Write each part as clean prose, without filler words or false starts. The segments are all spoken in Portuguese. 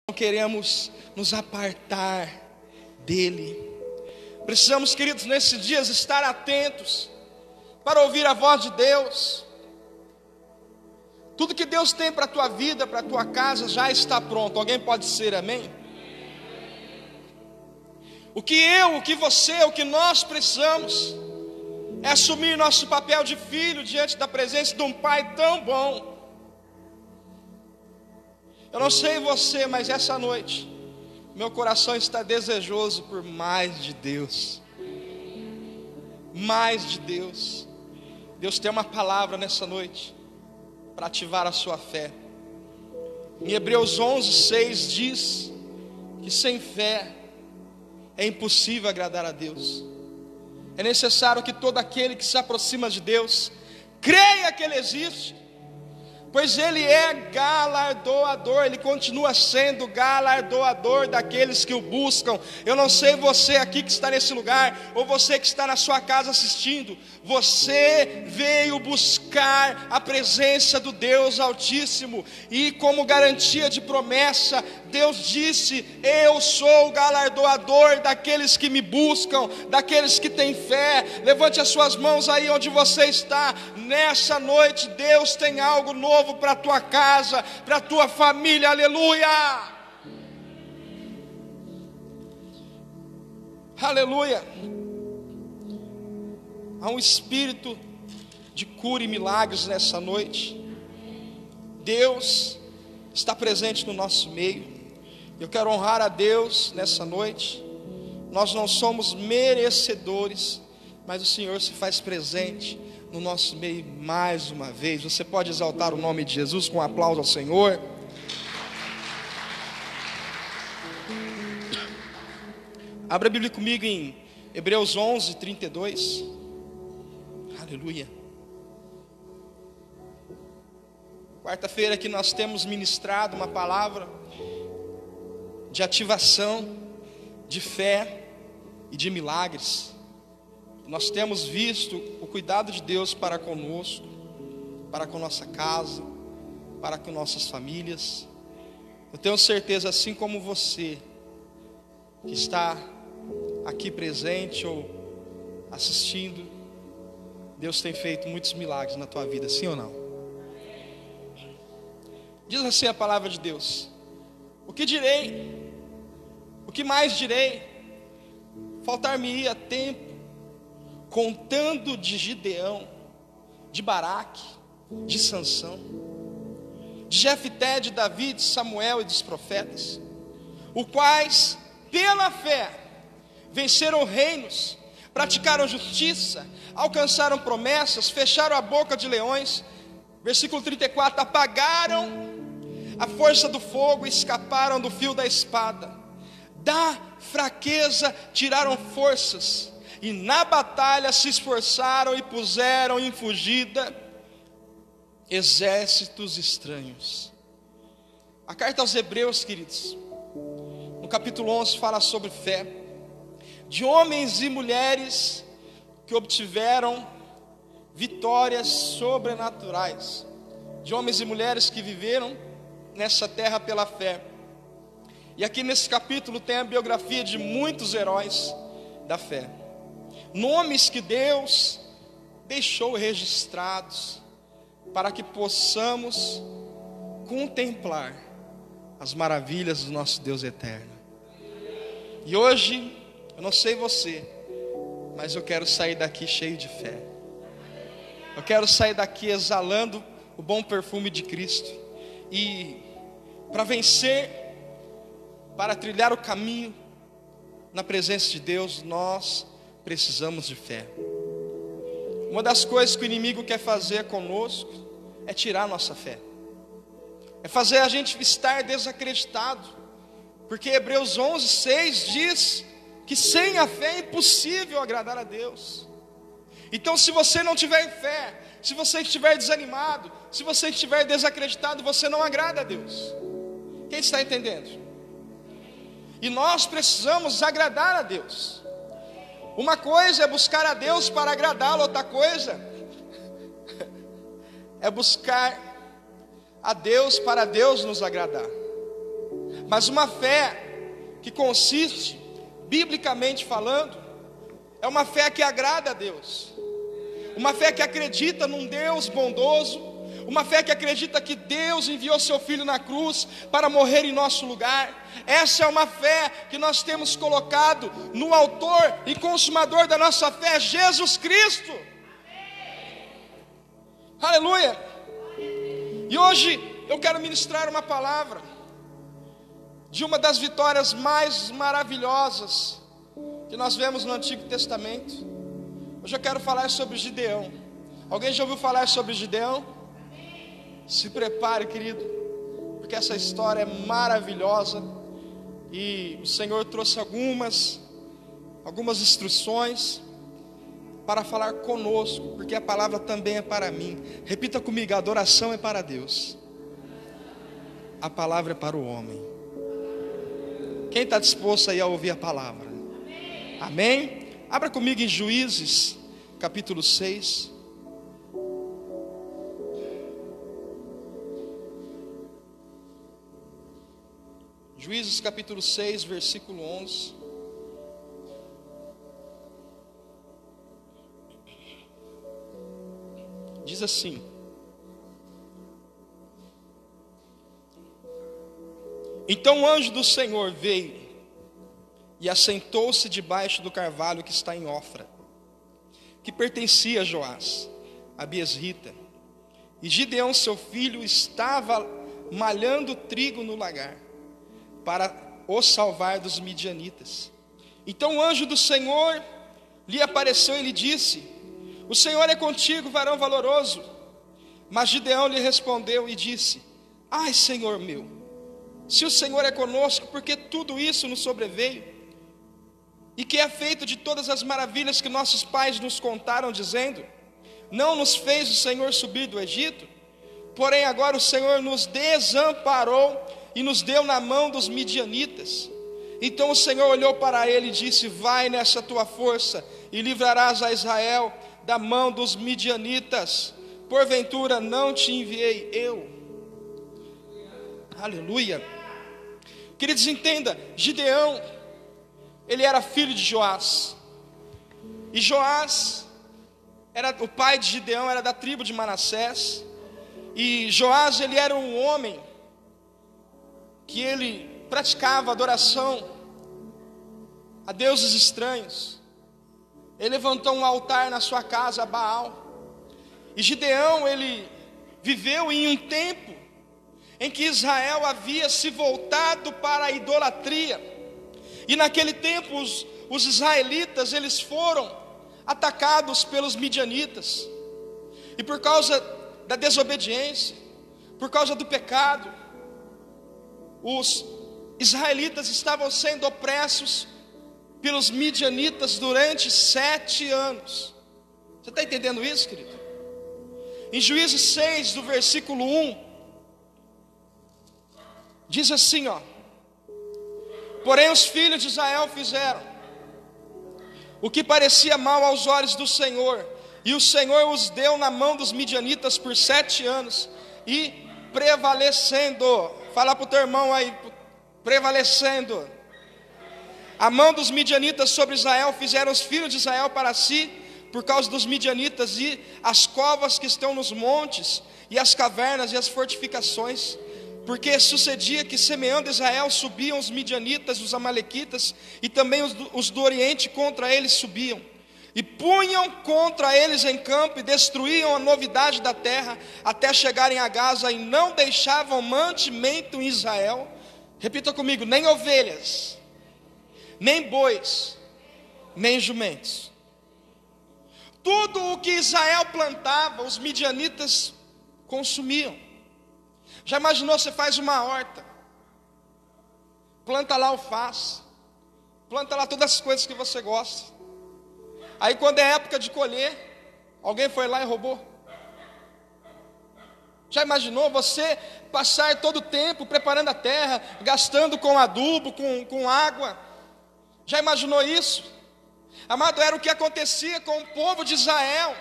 Não queremos nos apartar dele. Precisamos, queridos, nesses dias estar atentos para ouvir a voz de Deus. Tudo que Deus tem para a tua vida, para a tua casa, já está pronto. Alguém pode dizer amém? O que você, o que nós precisamos é assumir nosso papel de filho diante da presença de um Pai tão bom. Eu não sei você, mas essa noite meu coração está desejoso por mais de Deus. Mais de Deus. Deus tem uma palavra nessa noite para ativar a sua fé. Em Hebreus 11:6 diz que sem fé é impossível agradar a Deus. É necessário que todo aquele que se aproxima de Deus creia que Ele existe, pois Ele é galardoador, Ele continua sendo galardoador daqueles que o buscam. Eu não sei você aqui que está nesse lugar, ou você que está na sua casa assistindo, você veio buscar a presença do Deus Altíssimo, e como garantia de promessa, Deus disse: eu sou o galardoador daqueles que me buscam, daqueles que têm fé. Levante as suas mãos aí onde você está. Nessa noite Deus tem algo novo para a tua casa, para a tua família. Aleluia, aleluia. Há um espírito de cura e milagres nessa noite. Deus está presente no nosso meio. Eu quero honrar a Deus nessa noite. Nós não somos merecedores, mas o Senhor se faz presente no nosso meio mais uma vez. Você pode exaltar o nome de Jesus com um aplauso ao Senhor. Abra a Bíblia comigo em Hebreus 11:32. Aleluia. Quarta-feira que nós temos ministrado uma palavra de ativação, de fé e de milagres. Nós temos visto o cuidado de Deus para conosco, para com nossa casa, para com nossas famílias. Eu tenho certeza, assim como você que está aqui presente ou assistindo, Deus tem feito muitos milagres na tua vida, sim ou não? Diz assim a palavra de Deus: o que direi? O que mais direi? Faltar-me-ia tempo contando de Gideão, de Baraque, de Sansão, de Jefté, de Davi, de Samuel e dos profetas, os quais pela fé venceram reinos, praticaram justiça, alcançaram promessas, fecharam a boca de leões. Versículo 34: apagaram a força do fogo, escaparam do fio da espada, da fraqueza tiraram forças, e na batalha se esforçaram e puseram em fugida exércitos estranhos. A carta aos Hebreus, queridos, no capítulo 11 fala sobre fé, de homens e mulheres que obtiveram vitórias sobrenaturais, de homens e mulheres que viveram nessa terra pela fé. E aqui nesse capítulo tem a biografia de muitos heróis da fé, nomes que Deus deixou registrados para que possamos contemplar as maravilhas do nosso Deus eterno. E hoje, eu não sei você, mas eu quero sair daqui cheio de fé. Eu quero sair daqui exalando o bom perfume de Cristo. E para vencer, para trilhar o caminho na presença de Deus, nós precisamos de fé. Uma das coisas que o inimigo quer fazer conosco é tirar nossa fé, é fazer a gente estar desacreditado, porque Hebreus 11:6 diz que sem a fé é impossível agradar a Deus. Então, se você não tiver fé, se você estiver desanimado, se você estiver desacreditado, você não agrada a Deus. Quem está entendendo? E nós precisamos agradar a Deus. Uma coisa é buscar a Deus para agradá-lo, outra coisa é buscar a Deus para Deus nos agradar. mas uma fé que consiste, biblicamente falando, é uma fé que agrada a Deus, uma fé que acredita num Deus bondoso, uma fé que acredita que Deus enviou seu Filho na cruz para morrer em nosso lugar. Essa é uma fé que nós temos colocado no autor e consumador da nossa fé, Jesus Cristo. Aleluia. E hoje eu quero ministrar uma palavra de uma das vitórias mais maravilhosas que nós vemos no Antigo Testamento. Hoje eu quero falar sobre Gideão. Alguém já ouviu falar sobre Gideão? Se prepare, querido, porque essa história é maravilhosa e o Senhor trouxe algumas instruções para falar conosco, porque a palavra também é para mim. Repita comigo: a adoração é para Deus, a palavra é para o homem. Quem está disposto aí a ouvir a palavra? Amém? Abra comigo em Juízes, capítulo 6. Juízes capítulo 6, versículo 11. Diz assim: então o anjo do Senhor veio e assentou-se debaixo do carvalho que está em Ofra, que pertencia a Joás, a Biesrita. E Gideão, seu filho, estava malhando trigo no lagar, para o salvar dos midianitas. Então o anjo do Senhor lhe apareceu e lhe disse: o Senhor é contigo, varão valoroso. Mas Gideão lhe respondeu e disse: ai, Senhor meu, se o Senhor é conosco, por que tudo isso nos sobreveio? E que é feito de todas as maravilhas que nossos pais nos contaram, dizendo: não nos fez o Senhor subir do Egito? Porém agora o Senhor nos desamparou e nos deu na mão dos midianitas. Então o Senhor olhou para ele e disse: vai nessa tua força e livrarás a Israel da mão dos midianitas. Porventura não te enviei eu? Aleluia. Queridos, entenda, Gideão, ele era filho de Joás. E Joás, o pai de Gideão, era da tribo de Manassés. E Joás, ele era um homem que ele praticava adoração a deuses estranhos. Ele levantou um altar na sua casa a Baal. E Gideão, ele viveu em um tempo em que Israel havia se voltado para a idolatria. E naquele tempo os israelitas, eles foram atacados pelos midianitas. E por causa da desobediência, por causa do pecado, os israelitas estavam sendo opressos pelos midianitas durante 7 anos. Você está entendendo isso, querido? Em Juízes 6, do versículo 1, diz assim, ó: porém os filhos de Israel fizeram o que parecia mal aos olhos do Senhor, e o Senhor os deu na mão dos midianitas por 7 anos, e prevalecendo, fala para o teu irmão aí, prevalecendo, a mão dos midianitas sobre Israel, fizeram os filhos de Israel para si, por causa dos midianitas, e as covas que estão nos montes, e as cavernas e as fortificações. Porque sucedia que, semeando Israel, subiam os midianitas, os amalequitas, e também os do oriente contra eles subiam, e punham contra eles em campo, e destruíam a novidade da terra, até chegarem a Gaza, e não deixavam mantimento em Israel. Repita comigo: nem ovelhas, nem bois, nem jumentos. Tudo o que Israel plantava, os midianitas consumiam. Já imaginou, você faz uma horta, planta lá alface, planta lá todas as coisas que você gosta. Aí quando é época de colher, alguém foi lá e roubou. Já imaginou você passar todo o tempo preparando a terra, gastando com adubo, com água? Já imaginou isso? Amado, era o que acontecia com o povo de Israel.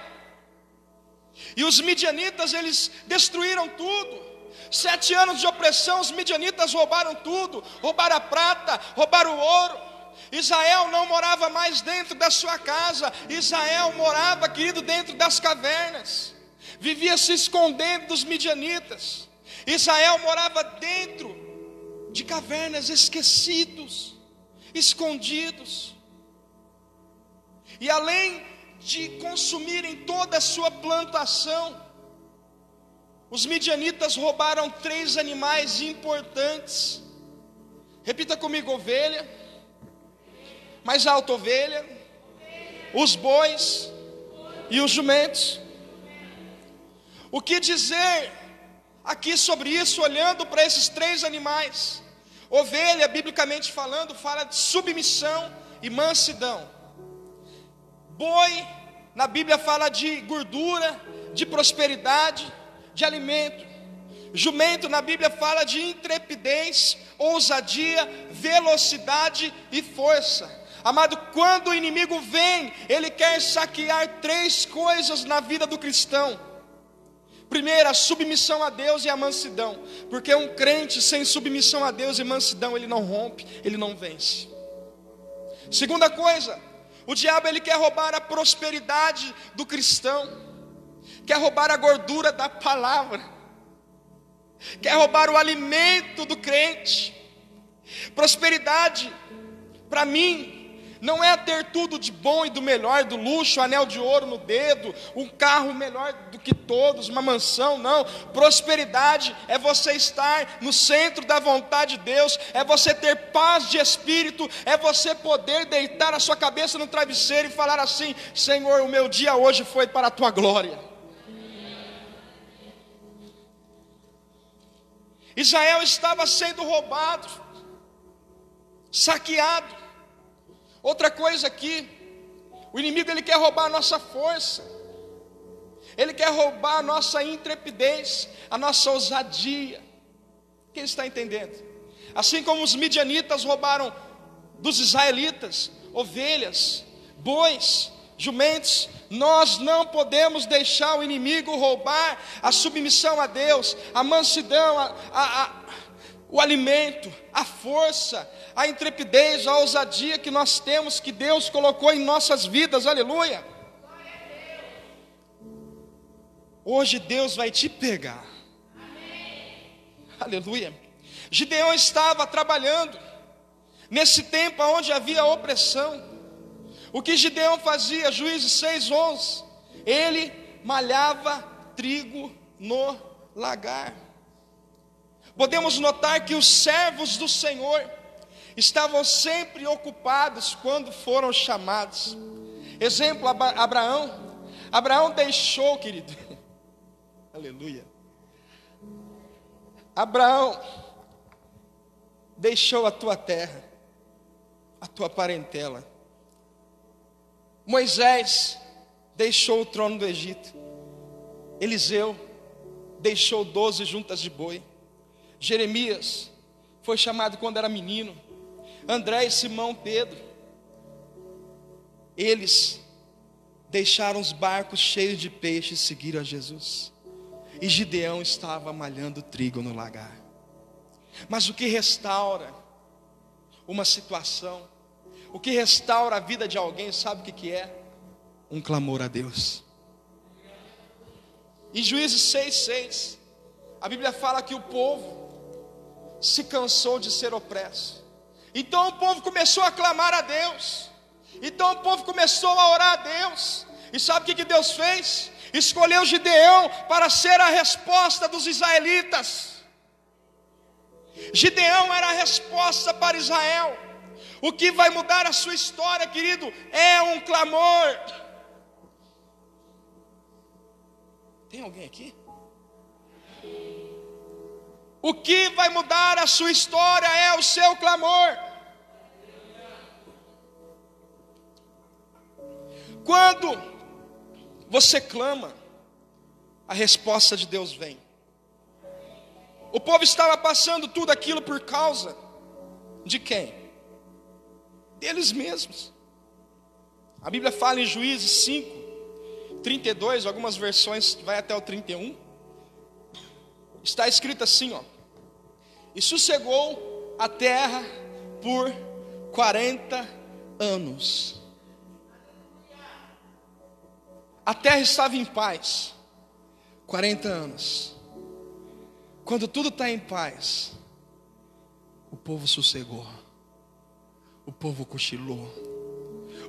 E os midianitas, eles destruíram tudo. 7 anos de opressão, os midianitas roubaram tudo, roubaram a prata, roubaram o ouro. Israel não morava mais dentro da sua casa, Israel morava, querido, dentro das cavernas, vivia se escondendo dos midianitas. Israel morava dentro de cavernas, esquecidos, escondidos. E além de consumirem toda a sua plantação, os midianitas roubaram 3 animais importantes. Repita comigo: ovelha, mais alto, ovelha, os bois e os jumentos. O que dizer aqui sobre isso, olhando para esses 3 animais? Ovelha, biblicamente falando, fala de submissão e mansidão. Boi, na Bíblia fala de gordura, de prosperidade, de alimento. Jumento, na Bíblia fala de intrepidez, ousadia, velocidade e força. Amado, quando o inimigo vem, ele quer saquear 3 coisas na vida do cristão. Primeiro, a submissão a Deus e a mansidão, porque um crente sem submissão a Deus e mansidão, ele não rompe, ele não vence. Segunda coisa, o diabo, ele quer roubar a prosperidade do cristão, quer roubar a gordura da palavra, quer roubar o alimento do crente. Prosperidade, para mim, não é ter tudo de bom e do melhor, do luxo, anel de ouro no dedo, um carro melhor do que todos, uma mansão, não. Prosperidade é você estar no centro da vontade de Deus, é você ter paz de espírito, é você poder deitar a sua cabeça no travesseiro e falar assim: Senhor, o meu dia hoje foi para a tua glória. Israel estava sendo roubado, saqueado. Outra coisa aqui, o inimigo, ele quer roubar a nossa força, ele quer roubar a nossa intrepidez, a nossa ousadia. Quem está entendendo? Assim como os midianitas roubaram dos israelitas ovelhas, bois, jumentos, nós não podemos deixar o inimigo roubar a submissão a Deus, a mansidão, o alimento, a força, a intrepidez, a ousadia que nós temos, que Deus colocou em nossas vidas. Aleluia. Hoje Deus vai te pegar. Aleluia. Gideão estava trabalhando nesse tempo onde havia opressão. O que Gideão fazia? Juízes 6:11, ele malhava trigo no lagar. Podemos notar que os servos do Senhor estavam sempre ocupados quando foram chamados. Exemplo, Abraão. Abraão deixou, querido, aleluia, Abraão deixou a tua terra, a tua parentela. Moisés deixou o trono do Egito. Eliseu deixou 12 juntas de boi. Jeremias foi chamado quando era menino. André, Simão, Pedro, eles deixaram os barcos cheios de peixes e seguiram a Jesus. E Gideão estava malhando trigo no lagar. Mas o que restaura uma situação, o que restaura a vida de alguém, sabe o que é? Um clamor a Deus. Em Juízes 6:6, a Bíblia fala que o povo se cansou de ser opresso. Então o povo começou a clamar a Deus. Então o povo começou a orar a Deus. E sabe o que Deus fez? Escolheu Gideão para ser a resposta dos israelitas. Gideão era a resposta para Israel. O que vai mudar a sua história, querido, é um clamor. Tem alguém aqui? O que vai mudar a sua história é o seu clamor. Quando você clama, a resposta de Deus vem. O povo estava passando tudo aquilo por causa de quem? Deles mesmos. A Bíblia fala em Juízes 5:32, algumas versões vai até o 31. está escrito assim, ó: e sossegou a terra por 40 anos. A terra estava em paz 40 anos. Quando tudo está em paz, o povo sossegou, o povo cochilou,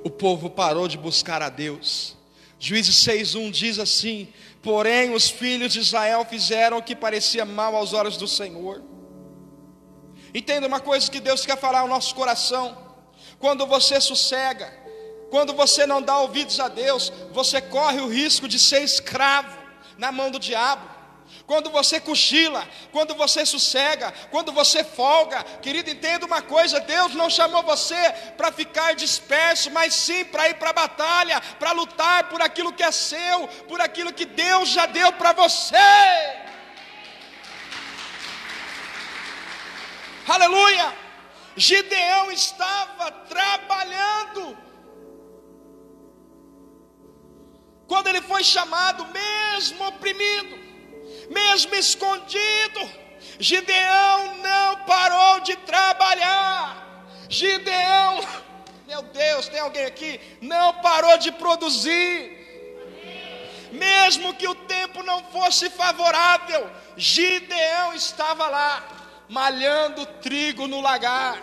o povo parou de buscar a Deus. Juízes 6:1 diz assim: porém os filhos de Israel fizeram o que parecia mal aos olhos do Senhor. Entenda uma coisa que Deus quer falar ao nosso coração: quando você sossega, quando você não dá ouvidos a Deus, você corre o risco de ser escravo na mão do diabo. Quando você cochila, quando você sossega, quando você folga, querido, entenda uma coisa: Deus não chamou você para ficar disperso, mas sim para ir para a batalha, para lutar por aquilo que é seu, por aquilo que Deus já deu para você. Aleluia! Gideão estava trabalhando. Quando ele foi chamado, mesmo oprimido, mesmo escondido, Gideão não parou de trabalhar. Gideão, meu Deus, tem alguém aqui? Não parou de produzir. Mesmo que o tempo não fosse favorável, Gideão estava lá, malhando trigo no lagar,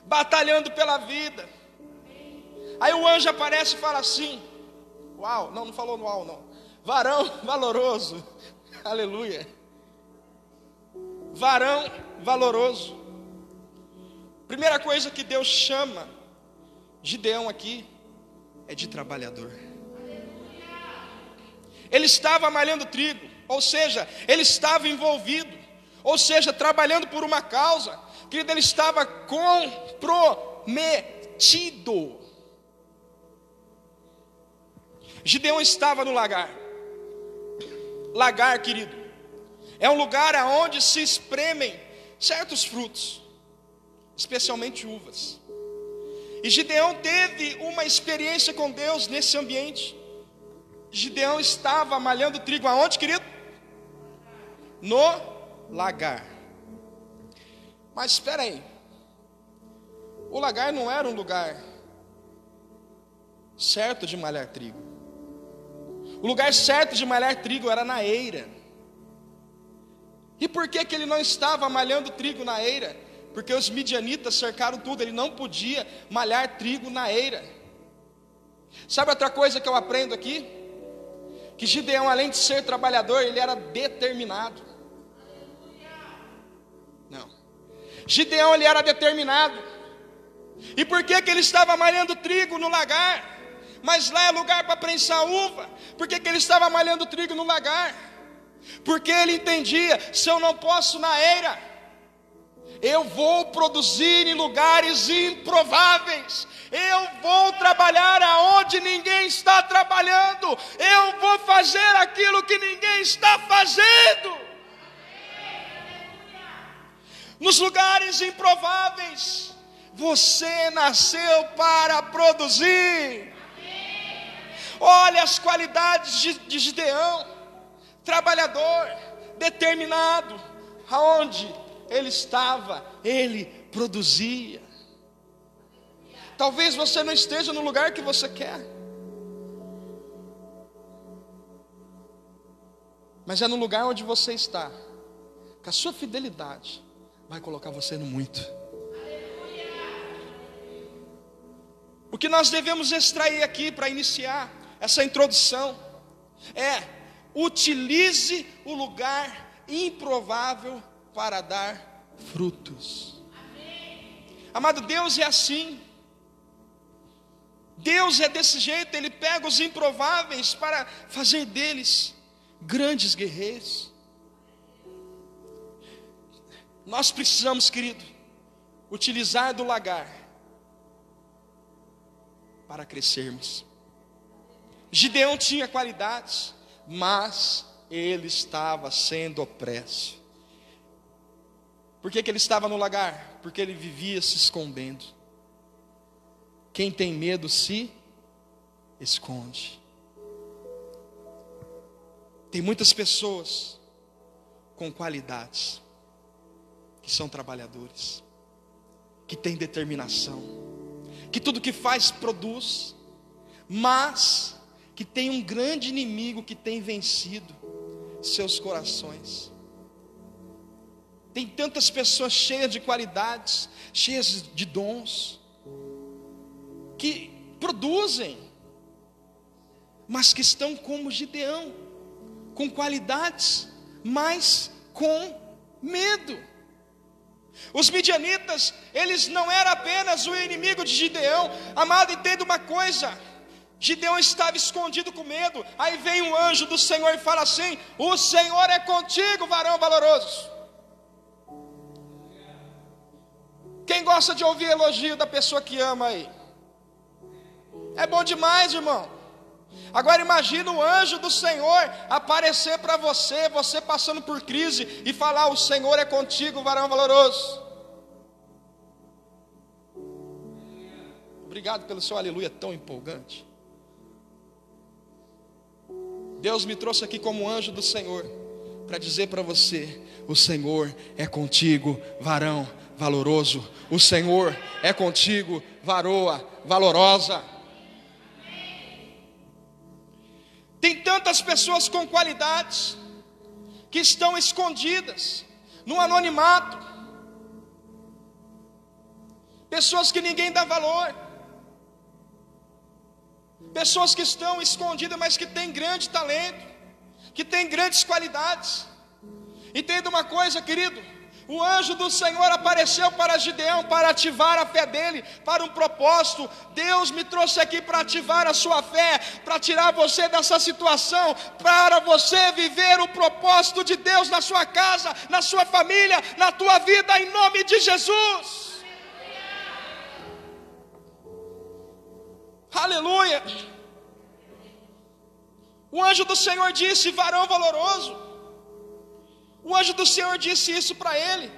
batalhando pela vida. Aí o anjo aparece e fala assim: uau, não falou no uau não. Varão valoroso, aleluia. Varão valoroso. Primeira coisa que Deus chama Gideão aqui é de trabalhador. Ele estava malhando trigo, ou seja, ele estava envolvido, ou seja, trabalhando por uma causa. Querido, ele estava comprometido. Gideão estava no lagar. Lagar, querido, é um lugar onde se espremem certos frutos, especialmente uvas. E Gideão teve uma experiência com Deus nesse ambiente. Gideão estava malhando trigo aonde, querido? No lagar. Mas espera aí, o lagar não era um lugar certo de malhar trigo. O lugar certo de malhar trigo era na eira. E por que ele não estava malhando trigo na eira? Porque os midianitas cercaram tudo, ele não podia malhar trigo na eira. Sabe outra coisa que eu aprendo aqui? Que Gideão, além de ser trabalhador, ele era determinado. Não. Gideão, ele era determinado. E por que ele estava malhando trigo no lagar? Mas lá é lugar para prensar uva. Por que ele estava malhando trigo no lagar? Porque ele entendia: se eu não posso na eira, eu vou produzir em lugares improváveis. Eu vou trabalhar aonde ninguém está trabalhando. Eu vou fazer aquilo que ninguém está fazendo. Nos lugares improváveis, você nasceu para produzir. Olha as qualidades de Gideão: trabalhador, determinado. Aonde ele estava, ele produzia. Talvez você não esteja no lugar que você quer, mas é no lugar onde você está que a sua fidelidade vai colocar você no muito. O que nós devemos extrair aqui para iniciar essa introdução é: utilize o lugar improvável para dar frutos. Amado, Deus é assim. Deus é desse jeito. Ele pega os improváveis para fazer deles grandes guerreiros. Nós precisamos, querido, utilizar do lagar para crescermos. Gideão tinha qualidades, mas ele estava sendo opresso. Por que ele estava no lagar? Porque ele vivia se escondendo. Quem tem medo se esconde. Tem muitas pessoas com qualidades, que são trabalhadores, que têm determinação, que tudo que faz produz, mas que tem um grande inimigo que tem vencido seus corações. Tem tantas pessoas cheias de qualidades, cheias de dons, que produzem, mas que estão como Gideão, com qualidades, mas com medo. Os midianitas, eles não eram apenas o inimigo de Gideão. Amado, entenda uma coisa: Gideão estava escondido com medo. Aí vem um anjo do Senhor e fala assim: o Senhor é contigo, varão valoroso. Quem gosta de ouvir elogio da pessoa que ama aí? É bom demais, irmão. Agora imagina o anjo do Senhor aparecer para você, você passando por crise, e falar: o Senhor é contigo, varão valoroso. Obrigado pelo seu aleluia tão empolgante. Deus me trouxe aqui como anjo do Senhor para dizer para você: o Senhor é contigo, varão valoroso. O Senhor é contigo, varoa valorosa. Tem tantas pessoas com qualidades que estão escondidas no anonimato, pessoas que ninguém dá valor, pessoas que estão escondidas, mas que têm grande talento, que têm grandes qualidades. Entenda uma coisa, querido: o anjo do Senhor apareceu para Gideão para ativar a fé dele, para um propósito. Deus me trouxe aqui para ativar a sua fé, para tirar você dessa situação, para você viver o propósito de Deus na sua casa, na sua família, na tua vida, em nome de Jesus. Aleluia. O anjo do Senhor disse: varão valoroso. O anjo do Senhor disse isso para ele.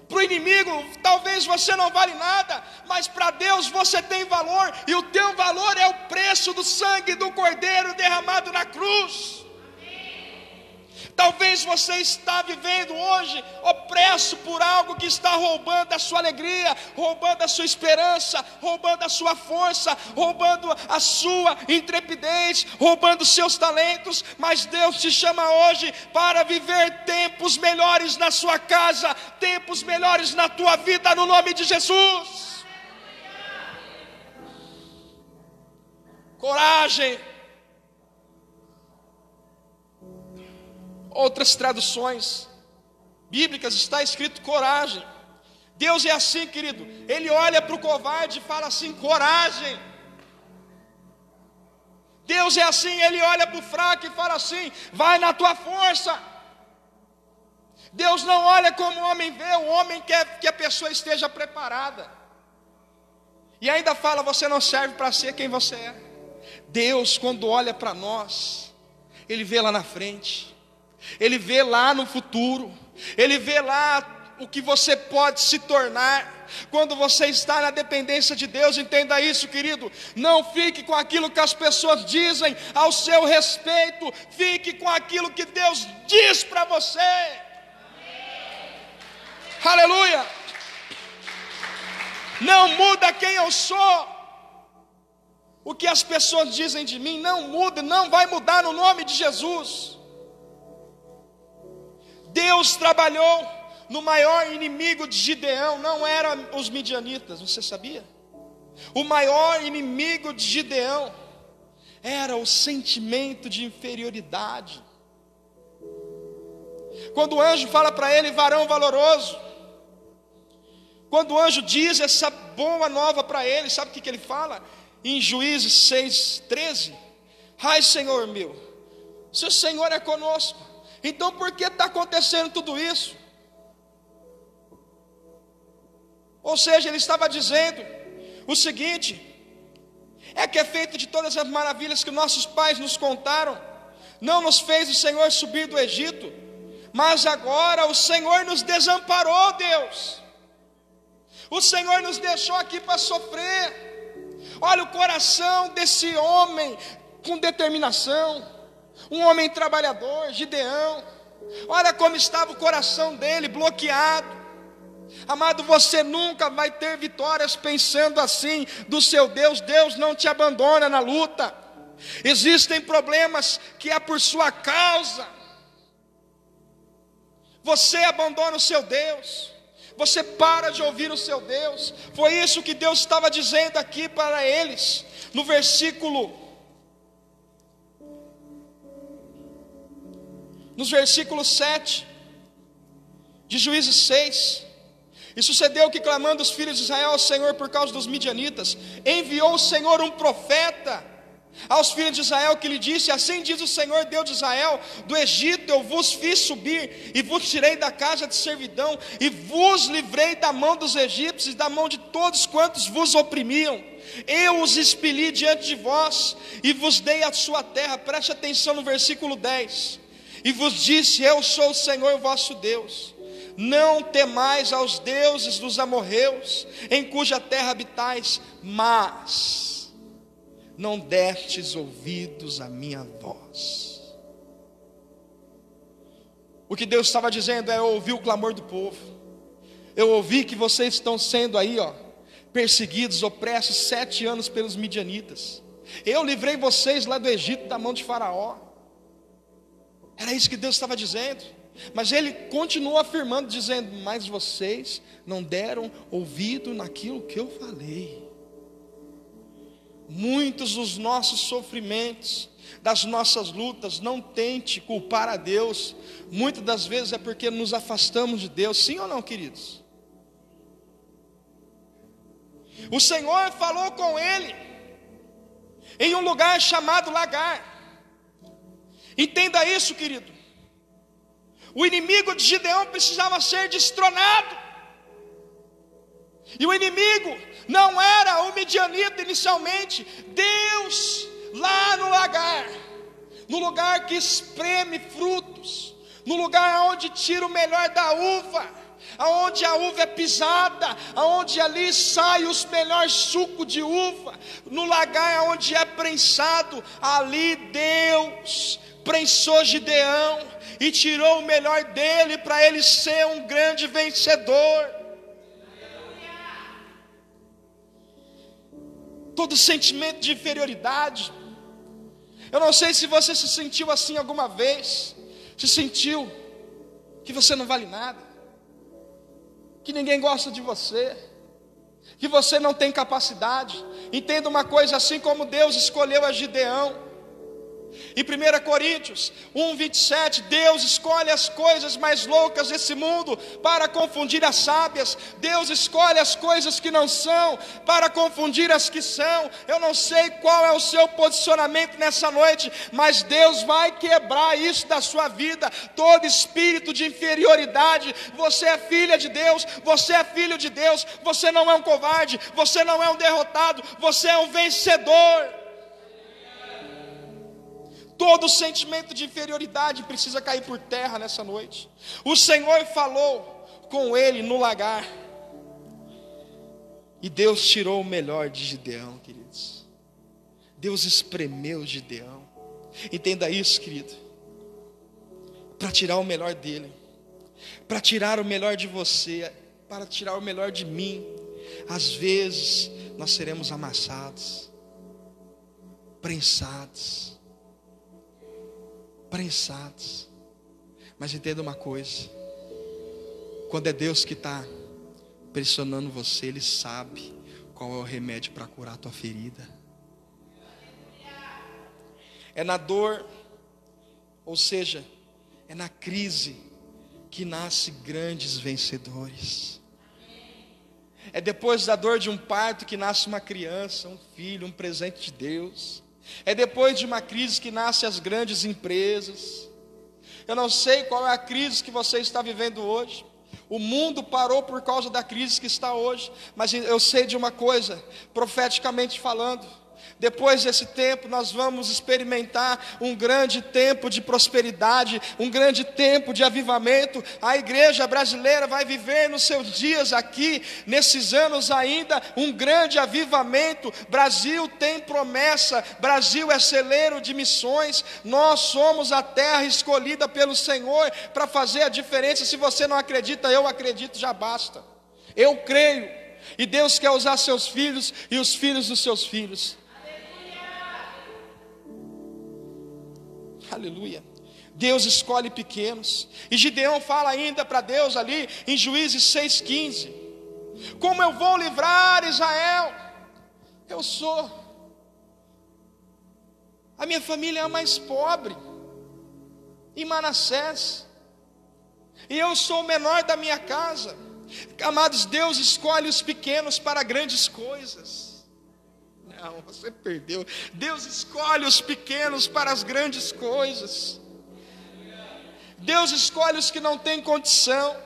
Para o inimigo, talvez você não vale nada, mas para Deus você tem valor, e o teu valor é o preço do sangue do Cordeiro derramado na cruz. Talvez você está vivendo hoje opresso por algo que está roubando a sua alegria, roubando a sua esperança, roubando a sua força, roubando a sua intrepidez, roubando os seus talentos. Mas Deus te chama hoje para viver tempos melhores na sua casa, tempos melhores na tua vida, no nome de Jesus. Coragem. Outras traduções bíblicas está escrito coragem. Deus é assim, querido. Ele olha para o covarde e fala assim: coragem. Deus é assim, Ele olha para o fraco e fala assim: vai na tua força. Deus não olha como o homem vê. O homem quer que a pessoa esteja preparada, e ainda fala: você não serve para ser quem você é. Deus, quando olha para nós, Ele vê lá na frente, Ele vê lá no futuro, Ele vê lá o que você pode se tornar quando você está na dependência de Deus. Entenda isso, querido. Não fique com aquilo que as pessoas dizem ao seu respeito, fique com aquilo que Deus diz para você. Aleluia. Não muda quem eu sou. O que as pessoas dizem de mim não muda, não vai mudar no nome de Jesus. Deus trabalhou no maior inimigo de Gideão. Não eram os midianitas, você sabia? O maior inimigo de Gideão era o sentimento de inferioridade. Quando o anjo fala para ele: varão valoroso, quando o anjo diz essa boa nova para ele, sabe o que ele fala? Em Juízes 6:13: ai, Senhor meu, se o Senhor é conosco, então por que está acontecendo tudo isso? Ou seja, ele estava dizendo o seguinte: é que é feito de todas as maravilhas que nossos pais nos contaram, não nos fez o Senhor subir do Egito, mas agora o Senhor nos desamparou, Deus. O Senhor nos deixou aqui para sofrer. Olha o coração desse homem com determinação, um homem trabalhador, Gideão. Olha como estava o coração dele, bloqueado. Amado, você nunca vai ter vitórias pensando assim do seu Deus. Deus não te abandona na luta. Existem problemas que é por sua causa. Você abandona o seu Deus, você para de ouvir o seu Deus. Foi isso que Deus estava dizendo aqui para eles, no nos versículos 7 de Juízes 6. E sucedeu que, clamando os filhos de Israel ao Senhor por causa dos midianitas, enviou o Senhor um profeta aos filhos de Israel, que lhe disse: assim diz o Senhor Deus de Israel: do Egito eu vos fiz subir, e vos tirei da casa de servidão, e vos livrei da mão dos egípcios, e da mão de todos quantos vos oprimiam. Eu os expeli diante de vós, e vos dei a sua terra. Preste atenção no versículo 10. E vos disse: eu sou o Senhor vosso Deus. Não temais aos deuses dos amorreus, em cuja terra habitais, mas não destes ouvidos à minha voz. O que Deus estava dizendo é: eu ouvi o clamor do povo, eu ouvi que vocês estão sendo aí, perseguidos, opressos 7 anos pelos midianitas. Eu livrei vocês lá do Egito da mão de Faraó. Era isso que Deus estava dizendo. Mas ele continuou afirmando, dizendo: mas vocês não deram ouvido naquilo que eu falei. Muitos dos nossos sofrimentos, das nossas lutas, não tente culpar a Deus. Muitas das vezes é porque nos afastamos de Deus. Sim ou não, queridos? O Senhor falou com ele em um lugar chamado Lagar. Entenda isso, querido. O inimigo de Gideão precisava ser destronado. E o inimigo não era o midianita inicialmente. Deus, lá no Lagar, no lugar que espreme frutos, no lugar onde tira o melhor da uva, aonde a uva é pisada, aonde ali sai os melhores sucos de uva, no lagar onde é prensado, ali Deus prensou Gideão e tirou o melhor dele para ele ser um grande vencedor. Todo sentimento de inferioridade, eu não sei se você se sentiu assim alguma vez, se sentiu que você não vale nada, que ninguém gosta de você, que você não tem capacidade. Entenda uma coisa: assim como Deus escolheu a Gideão, em 1 Coríntios 1:27, Deus escolhe as coisas mais loucas desse mundo para confundir as sábias. Deus escolhe as coisas que não são para confundir as que são. Eu não sei qual é o seu posicionamento nessa noite, mas Deus vai quebrar isso da sua vida, todo espírito de inferioridade. Você é filha de Deus, você é filho de Deus, você não é um covarde, você não é um derrotado, você é um vencedor. Todo sentimento de inferioridade precisa cair por terra nessa noite. O Senhor falou com ele no lagar, e Deus tirou o melhor de Gideão, queridos. Deus espremeu Gideão. Entenda isso, querido. Para tirar o melhor dele, para tirar o melhor de você, para tirar o melhor de mim. Às vezes nós seremos amassados, prensados, mas entenda uma coisa: quando é Deus que está pressionando você, Ele sabe qual é o remédio para curar a tua ferida. É na dor, ou seja, é na crise que nascem grandes vencedores. É depois da dor de um parto que nasce uma criança, um filho, um presente de Deus. É depois de uma crise que nascem as grandes empresas. Eu não sei qual é a crise que você está vivendo hoje. O mundo parou por causa da crise que está hoje. Mas eu sei de uma coisa, profeticamente falando: Depois desse tempo, nós vamos experimentar um grande tempo de prosperidade, um grande tempo de avivamento. A igreja brasileira vai viver nos seus dias aqui, nesses anos ainda, um grande avivamento. Brasil tem promessa, Brasil é celeiro de missões. Nós somos a terra escolhida pelo Senhor para fazer a diferença. Se você não acredita, eu acredito, já basta. Eu creio, e Deus quer usar seus filhos e os filhos dos seus filhos. Aleluia. Deus escolhe pequenos. E Gideão fala ainda para Deus ali em Juízes 6,15: como eu vou livrar Israel? A minha família é a mais pobre em Manassés, e eu sou o menor da minha casa. Amados, Deus escolhe os pequenos para grandes coisas. Não, você perdeu. Deus escolhe os pequenos para as grandes coisas. Deus escolhe os que não têm condição.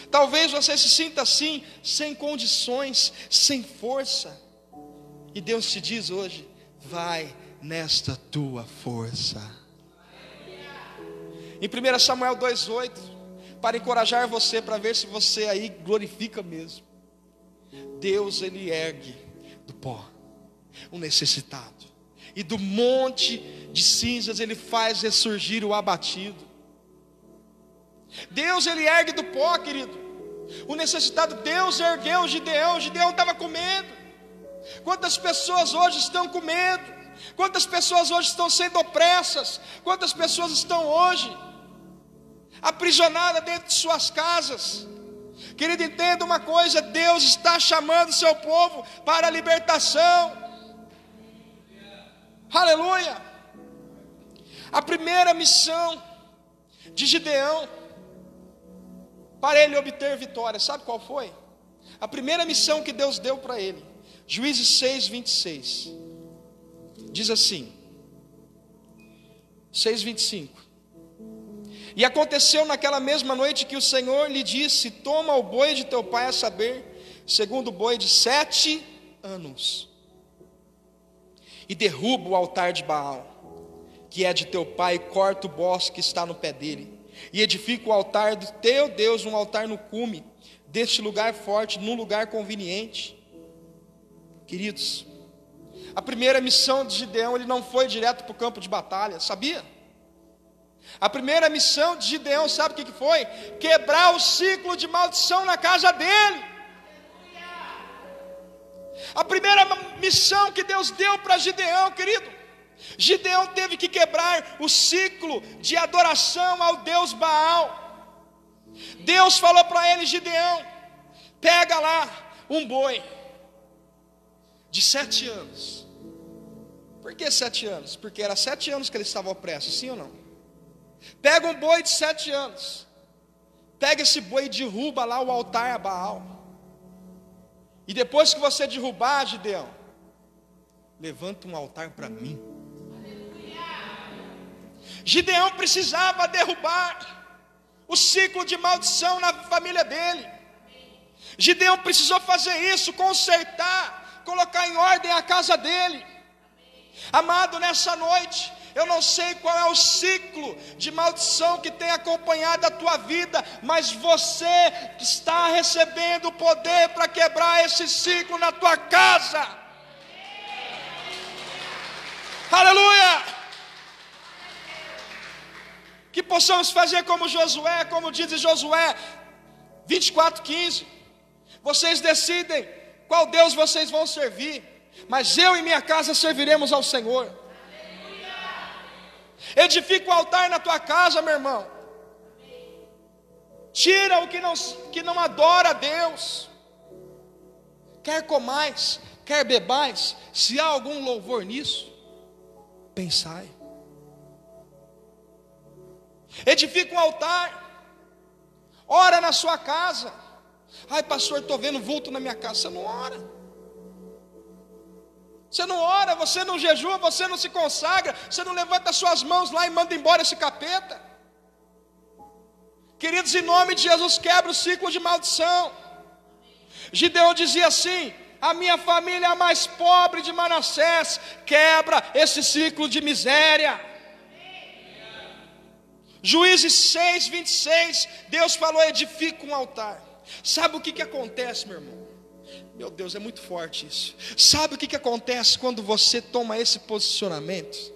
Talvez você se sinta assim, sem condições, sem força, e Deus te diz hoje: vai nesta tua força. Em 1 Samuel 2,8, para encorajar você, para ver se você aí glorifica mesmo, Deus, Ele ergue do pó o necessitado, e do monte de cinzas Ele faz ressurgir o abatido. Deus, Ele ergue do pó, querido, o necessitado. Deus ergueu Gideão. Gideão estava com medo. Quantas pessoas hoje estão com medo? Quantas pessoas hoje estão sendo opressas? Quantas pessoas estão hoje aprisionadas dentro de suas casas? Querido, entenda uma coisa: Deus está chamando o seu povo para a libertação. Aleluia. A primeira missão de Gideão para ele obter vitória, sabe qual foi? A primeira missão que Deus deu para ele, Juízes 6:26, diz assim, 6:25: e aconteceu naquela mesma noite que o Senhor lhe disse: toma o boi de teu pai, a saber, segundo boi de 7 anos, e derruba o altar de Baal, que é de teu pai, e corta o bosque que está no pé dele, e edifica o altar do teu Deus, um altar no cume deste lugar forte, num lugar conveniente. Queridos, a primeira missão de Gideão, ele não foi direto para o campo de batalha, sabia? A primeira missão de Gideão, sabe o que foi? Quebrar o ciclo de maldição na casa dele. A primeira missão que Deus deu para Gideão, querido, Gideão teve que quebrar o ciclo de adoração ao Deus Baal. Deus falou para ele: Gideão, pega lá um boi de 7 anos. Por que 7 anos? Porque era 7 anos que ele estava opresso, sim ou não? Pega um boi de 7 anos, pega esse boi e derruba lá o altar a Baal. E depois que você derrubar, Gideão, levanta um altar para mim. Gideão precisava derrubar o ciclo de maldição na família dele. Gideão precisou fazer isso, consertar, colocar em ordem a casa dele. Amado, nessa noite, eu não sei qual é o ciclo de maldição que tem acompanhado a tua vida, mas você está recebendo o poder para quebrar esse ciclo na tua casa. Aleluia! Que possamos fazer como Josué, como diz em Josué 24:15. Vocês decidem qual Deus vocês vão servir, mas eu e minha casa serviremos ao Senhor. Edifica o altar na tua casa, meu irmão. Tira o que não adora a Deus. Quer comais, quer bebais, se há algum louvor nisso, pensai. Edifica um altar. Ora na sua casa. Ai, pastor, estou vendo vulto na minha casa. Você não ora. Você não ora, você não jejua, você não se consagra, você não levanta suas mãos lá e manda embora esse capeta. Queridos, em nome de Jesus, quebra o ciclo de maldição. Gideão dizia assim: A minha família é a mais pobre de Manassés. Quebra esse ciclo de miséria. Juízes 6, 26, Deus falou: edifica um altar. Sabe o que acontece, meu irmão? Meu Deus, é muito forte isso. Sabe o que acontece quando você toma esse posicionamento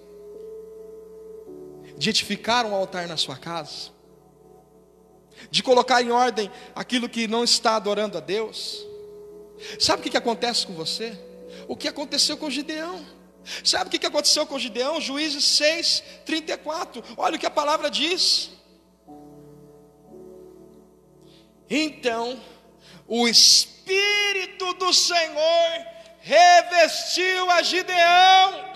de edificar um altar na sua casa, de colocar em ordem aquilo que não está adorando a Deus? Sabe o que acontece com você? O que aconteceu com Gideão? Sabe o que aconteceu com Gideão? Juízes 6, 34. Olha o que a palavra diz. Então o Espírito do Senhor revestiu a Gideão.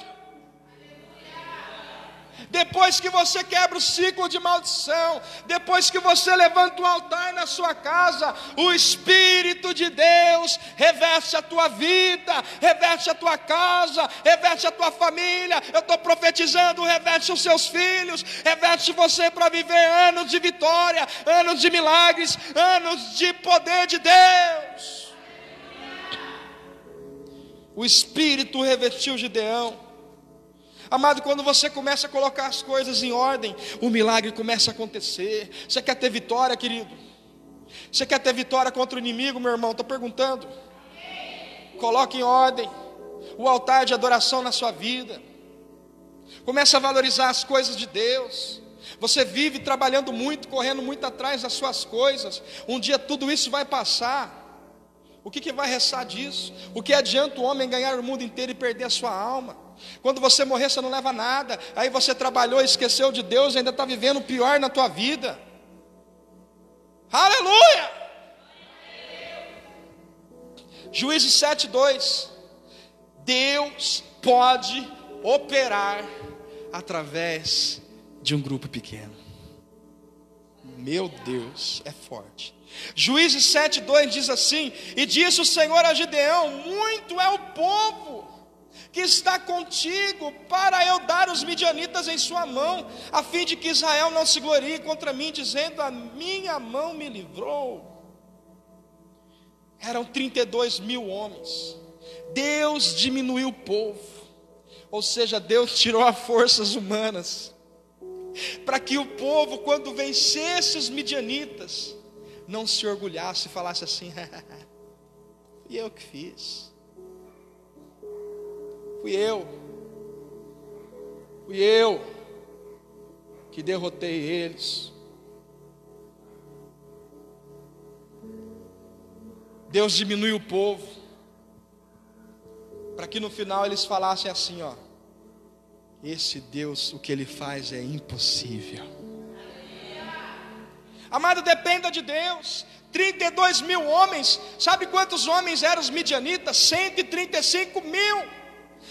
Depois que você quebra o ciclo de maldição, depois que você levanta um altar na sua casa, o Espírito de Deus reveste a tua vida, reveste a tua casa, reveste a tua família. Eu estou profetizando: reveste os seus filhos, reveste você para viver anos de vitória, anos de milagres, anos de poder de Deus. O Espírito revestiu Gideão. Amado, quando você começa a colocar as coisas em ordem, o milagre começa a acontecer. Você quer ter vitória, querido? Você quer ter vitória contra o inimigo, meu irmão? Estou perguntando. Coloque em ordem o altar de adoração na sua vida. Comece a valorizar as coisas de Deus. Você vive trabalhando muito, correndo muito atrás das suas coisas. Um dia tudo isso vai passar. O que vai restar disso? O que adianta o homem ganhar o mundo inteiro e perder a sua alma? Quando você morrer, você não leva nada. Aí você trabalhou e esqueceu de Deus e ainda está vivendo o pior na tua vida. Aleluia! Juízes 7:2. Deus pode operar através de um grupo pequeno. Meu Deus, é forte. Juízes 7:2 diz assim: e disse o Senhor a Gideão: muito é o povo que está contigo, para eu dar os midianitas em sua mão, a fim de que Israel não se glorie contra mim, dizendo: a minha mão me livrou. Eram 32 mil homens. Deus diminuiu o povo, ou seja, Deus tirou as forças humanas, para que o povo, quando vencesse os midianitas, não se orgulhasse e falasse assim: fui eu que fiz, fui eu que derrotei eles. Deus diminuiu o povo, para que no final eles falassem assim: ó, esse Deus, o que ele faz é impossível. Amado, dependa de Deus. 32 mil homens. Sabe quantos homens eram os midianitas? 135 mil.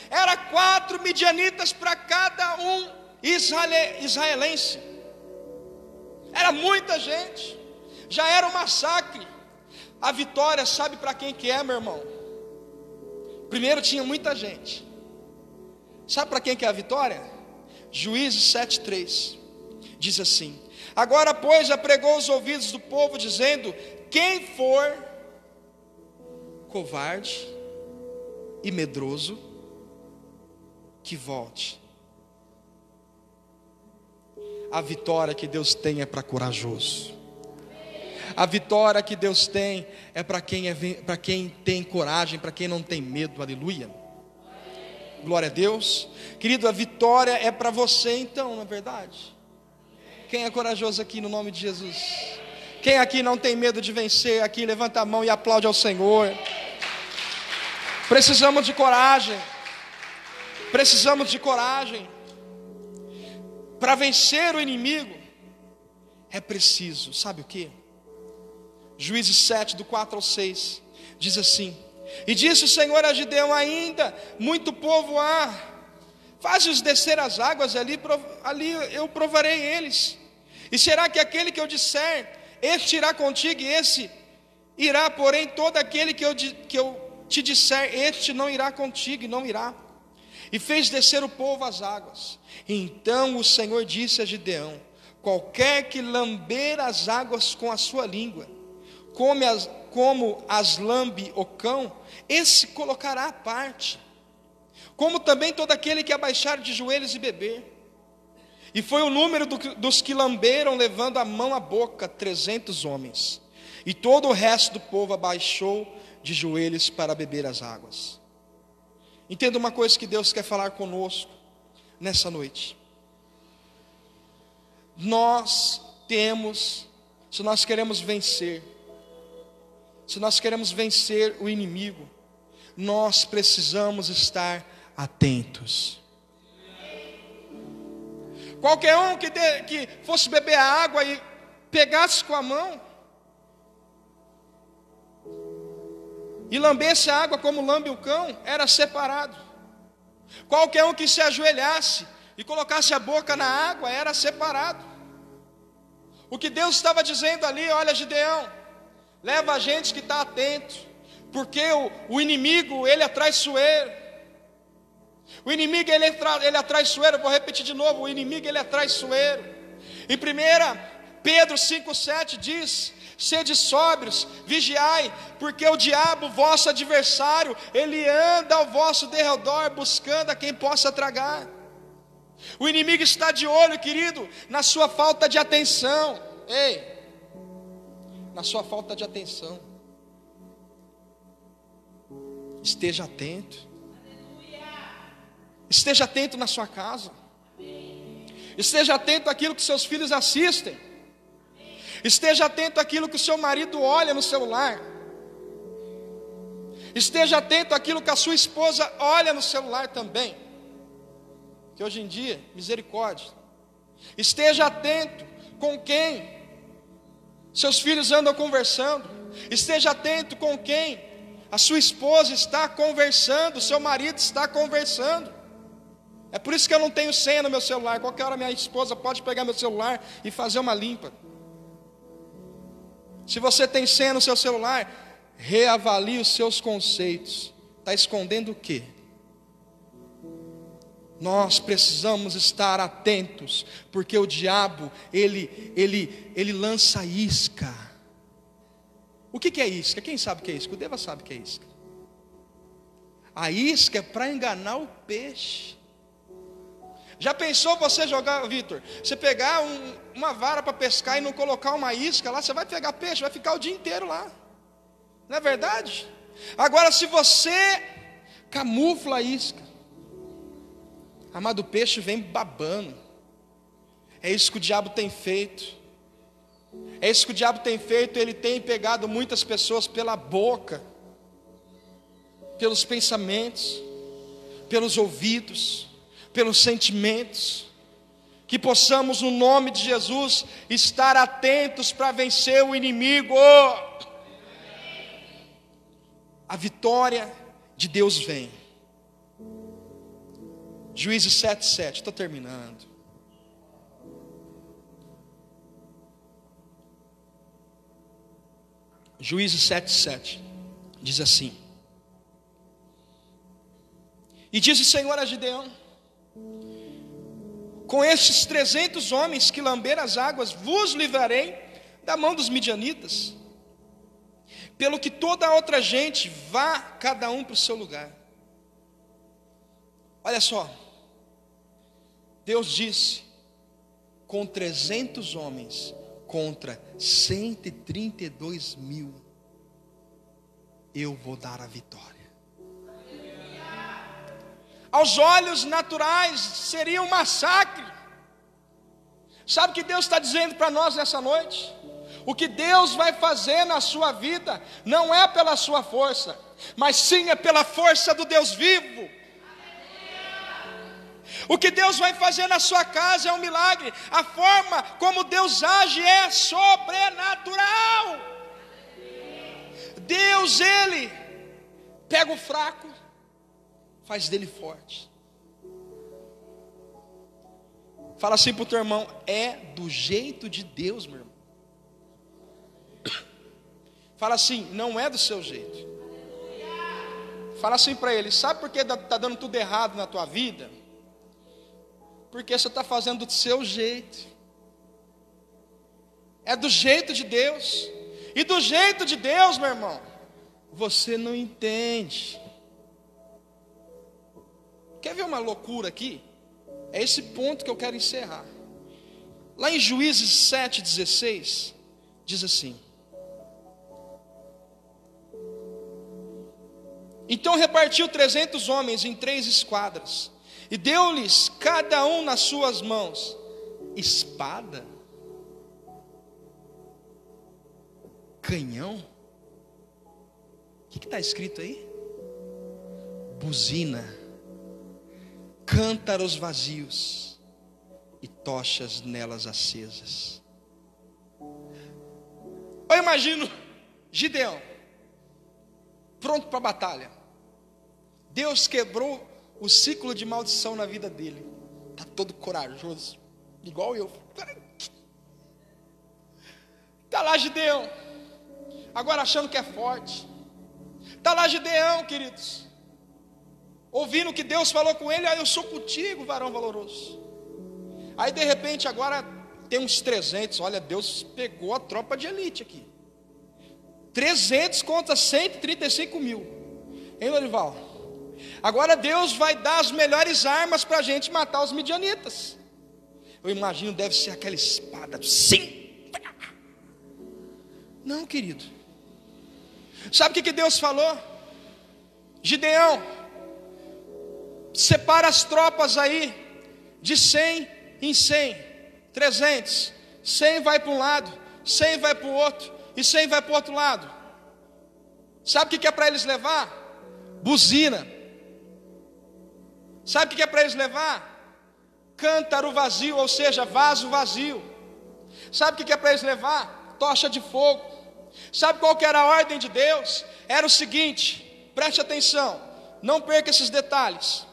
Era 4 midianitas para cada um israelense. Era muita gente. Já era um massacre. A vitória, sabe para quem que é, meu irmão? Primeiro tinha muita gente. Sabe para quem que é a vitória? Juízes 7:3 diz assim: agora, pois, já pregou os ouvidos do povo, dizendo: quem for covarde e medroso, que volte. A vitória que Deus tem é para corajoso. A vitória que Deus tem é para quem tem coragem, para quem não tem medo. Aleluia. Glória a Deus. Querido, a vitória é para você então, na verdade. Quem é corajoso aqui no nome de Jesus? Quem aqui não tem medo de vencer? Aqui levanta a mão e aplaude ao Senhor. Precisamos de coragem. Precisamos de coragem. Para vencer o inimigo é preciso, sabe o que? Juízes 7, do 4 ao 6 diz assim: e disse o Senhor a Gideão: ainda muito povo há, faze-os descer as águas, ali eu provarei eles. E será que aquele que eu disser, este irá contigo, e esse irá, porém todo aquele que eu te disser, este não irá contigo, e não irá. E fez descer o povo às águas. Então o Senhor disse a como as lambe o cão, esse colocará à parte, como também todo aquele que abaixar de joelhos e beber. E foi o número dos que lamberam, levando a mão à boca, 300 homens. E todo o resto do povo abaixou de joelhos para beber as águas. Entenda uma coisa que Deus quer falar conosco nessa noite. Se nós queremos vencer o inimigo, nós precisamos estar atentos. Qualquer um que fosse beber a água e pegasse com a mão e lambesse a água como lambe o cão, era separado. Qualquer um que se ajoelhasse e colocasse a boca na água, era separado. O que Deus estava dizendo ali: olha, Gideão, leva a gente que está atento, porque o inimigo, ele é traiçoeiro. O inimigo, ele é traiçoeiro. Vou repetir de novo: o inimigo, ele é traiçoeiro. Em 1 Pedro 5,7 diz: sede sóbrios, vigiai, porque o diabo, vosso adversário, ele anda ao vosso derredor, buscando a quem possa tragar. O inimigo está de olho, querido, na sua falta de atenção. Na sua falta de atenção. Esteja atento. Esteja atento na sua casa. Esteja atento àquilo que seus filhos assistem. Esteja atento àquilo que o seu marido olha no celular. Esteja atento àquilo que a sua esposa olha no celular também. Que hoje em dia, misericórdia. Esteja atento com quem seus filhos andam conversando. Esteja atento com quem a sua esposa está conversando, o seu marido está conversando. É por isso que eu não tenho senha no meu celular. Qualquer hora minha esposa pode pegar meu celular e fazer uma limpa. Se você tem senha no seu celular, reavalie os seus conceitos. Está escondendo o quê? Nós precisamos estar atentos, porque o diabo, ele lança isca. O que é isca? Quem sabe o que é isca? O Deva sabe o que é isca. A isca é para enganar o peixe. Já pensou você jogar, Vitor? Você pegar uma vara para pescar e não colocar uma isca lá, você vai pegar peixe, vai ficar o dia inteiro lá. Não é verdade? Agora, se você camufla a isca, amado, o peixe vem babando. É isso que o diabo tem feito. É isso que o diabo tem feito. Ele tem pegado muitas pessoas pela boca, pelos pensamentos, pelos ouvidos, pelos sentimentos. Que possamos, no nome de Jesus, estar atentos para vencer o inimigo. A vitória de Deus vem. Juízes 7:7, estou terminando. Juízes 7:7 diz assim: e diz o Senhor a Gideão: com estes 300 homens que lamberam as águas, vos livrarei da mão dos midianitas, pelo que toda a outra gente vá cada um para o seu lugar. Olha só, Deus disse: com 300 homens contra 132 mil, eu vou dar a vitória. Aos olhos naturais seria um massacre. Sabe o que Deus está dizendo para nós nessa noite? O que Deus vai fazer na sua vida não é pela sua força, mas sim é pela força do Deus vivo. O que Deus vai fazer na sua casa é um milagre. A forma como Deus age é sobrenatural. Deus, Ele pega o fraco, faz dele forte. Fala assim para o teu irmão: é do jeito de Deus, meu irmão. Fala assim: não é do seu jeito. Fala assim para ele: sabe por que está dando tudo errado na tua vida? Porque você está fazendo do seu jeito. É do jeito de Deus. E do jeito de Deus, meu irmão, você não entende. Quer ver uma loucura aqui? É esse ponto que eu quero encerrar. Lá em Juízes 7,16, diz assim: então repartiu 300 homens em 3 esquadras, e deu-lhes cada um nas suas mãos espada, canhão. O que está escrito aí? Buzina, cântaros vazios e tochas nelas acesas. Eu imagino Gideão pronto para a batalha. Deus quebrou o ciclo de maldição na vida dele. Está todo corajoso, igual eu. Está lá Gideão, agora achando que é forte. Está lá Gideão, queridos, ouvindo que Deus falou com ele: eu sou contigo, varão valoroso. Aí de repente agora tem uns 300. Olha, Deus pegou a tropa de elite aqui. 300 contra 135 mil. Hein, Lorival? Agora Deus vai dar as melhores armas para a gente matar os midianitas. Eu imagino, deve ser aquela espada. Sim. Não, querido. Sabe o que Deus falou? Gideão, separa as tropas aí, de 100 em 100, 300. 100 vai para um lado, 100 vai para o outro, e 100 vai para o outro lado. Sabe o que é para eles levar? Buzina. Sabe o que é para eles levar? Cântaro vazio, ou seja, vaso vazio. Sabe o que é para eles levar? Tocha de fogo. Sabe qual que era a ordem de Deus? Era o seguinte, preste atenção, não perca esses detalhes.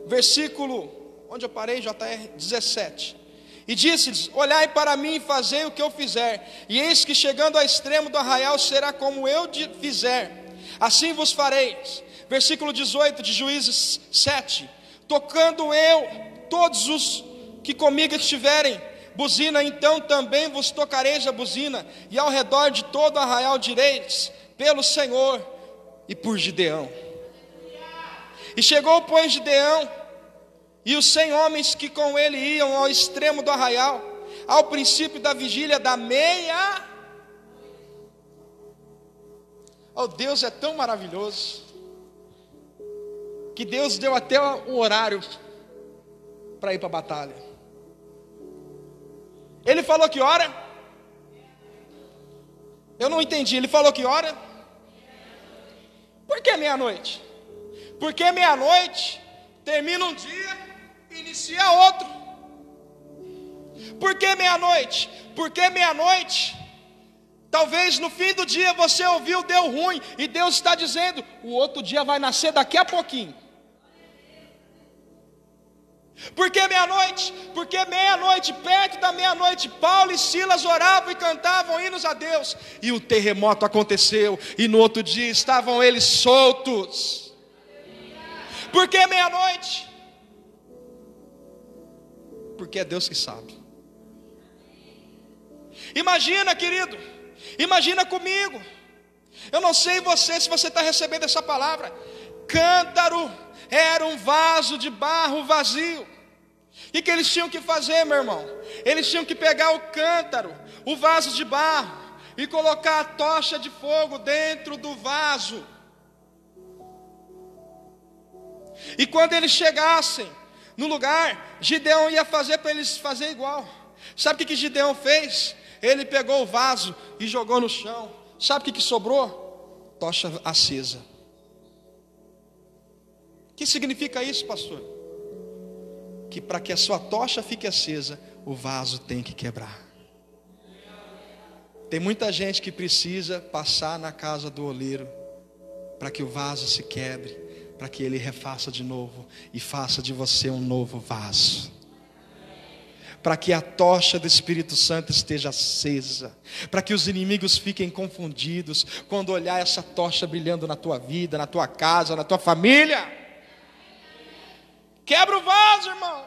Versículo, onde eu parei, JR 17. E disse-lhes: olhai para mim e fazei o que eu fizer, e eis que chegando ao extremo do arraial será como eu fizer, assim vos fareis. Versículo 18 de Juízes 7. Tocando eu todos os que comigo estiverem buzina, então também vos tocareis a buzina, e ao redor de todo o arraial direis: pelo Senhor e por Gideão. E chegou, pois, Gideão e os 100 homens que com ele iam ao extremo do arraial, ao princípio da vigília da meia. Oh, Deus é tão maravilhoso, que Deus deu até o horário para ir para a batalha. Ele falou que hora? Eu não entendi. Ele falou que hora? Por que meia-noite? Porque meia-noite termina um dia e inicia outro. Por que meia-noite? Porque meia-noite, talvez no fim do dia você ouviu, deu ruim, e Deus está dizendo: o outro dia vai nascer daqui a pouquinho. Por que meia-noite? Porque meia-noite, perto da meia-noite, Paulo e Silas oravam e cantavam hinos a Deus, e o terremoto aconteceu, e no outro dia estavam eles soltos. Por que meia-noite? Porque é Deus que sabe. Imagina, querido, imagina comigo. Eu não sei você, se você está recebendo essa palavra. Cântaro era um vaso de barro vazio. E que eles tinham que fazer, meu irmão? Eles tinham que pegar o cântaro, o vaso de barro, e colocar a tocha de fogo dentro do vaso. E quando eles chegassem no lugar, Gideão ia fazer para eles fazer igual. Sabe o que Gideão fez? Ele pegou o vaso e jogou no chão. Sabe o que sobrou? Tocha acesa. O que significa isso, pastor? Que para que a sua tocha fique acesa, o vaso tem que quebrar. Tem muita gente que precisa passar na casa do oleiro para que o vaso se quebre, para que ele refaça de novo e faça de você um novo vaso. Para que a tocha do Espírito Santo esteja acesa, para que os inimigos fiquem confundidos quando olhar essa tocha brilhando na tua vida, na tua casa, na tua família. Quebra o vaso, irmão.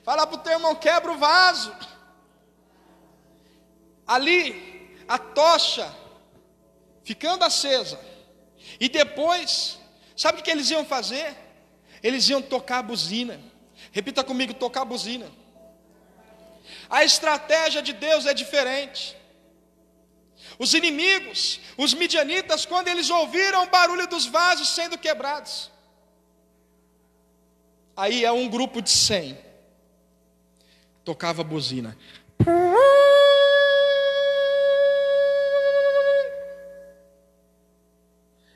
Fala para o teu irmão: quebra o vaso. ali a tocha ficando acesa. E depois, sabe o que eles iam fazer? Eles iam tocar a buzina. Repita comigo, tocar a buzina. A estratégia de Deus é diferente. Os inimigos, os midianitas, quando eles ouviram o barulho dos vasos sendo quebrados, aí é um grupo de 100, tocava a buzina.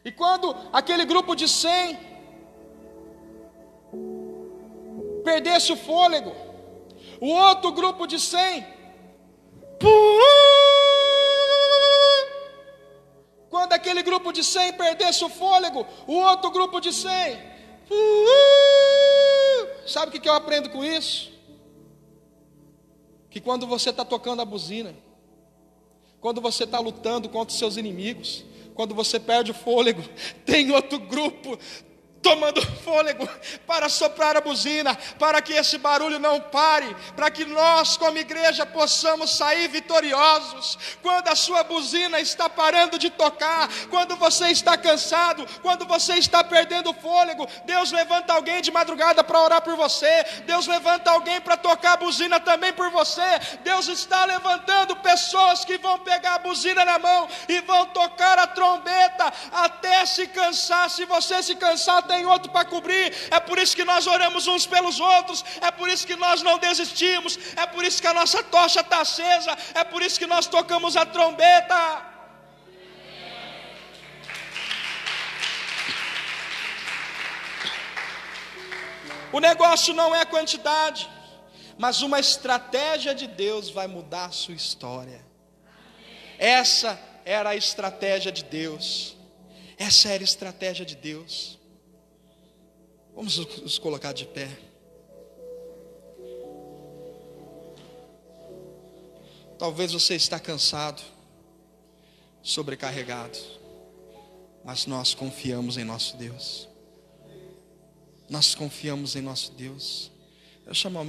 E quando aquele grupo de 100 perdesse o fôlego, o outro grupo de 100, quando aquele grupo de 100 perdesse o fôlego, o outro grupo de 100, sabe o que eu aprendo com isso? Que quando você está tocando a buzina, quando você está lutando contra os seus inimigos, quando você perde o fôlego, tem outro grupo tomando fôlego para soprar a buzina, para que esse barulho não pare, para que nós como igreja possamos sair vitoriosos. Quando a sua buzina está parando de tocar, quando você está cansado, quando você está perdendo o fôlego, Deus levanta alguém de madrugada para orar por você, Deus levanta alguém para tocar a buzina também por você. Deus está levantando pessoas que vão pegar a buzina na mão e vão tocar a trombeta até se cansar. Se você se cansar, tem outro para cobrir. É por isso que nós oramos uns pelos outros, é por isso que nós não desistimos, é por isso que a nossa tocha está acesa, é por isso que nós tocamos a trombeta. O negócio não é quantidade, mas uma estratégia de Deus vai mudar a sua história. Essa era a estratégia de Deus. Essa era a estratégia de Deus. Vamos nos colocar de pé. Talvez você está cansado, sobrecarregado, mas nós confiamos em nosso Deus. Nós confiamos em nosso Deus. Eu chamo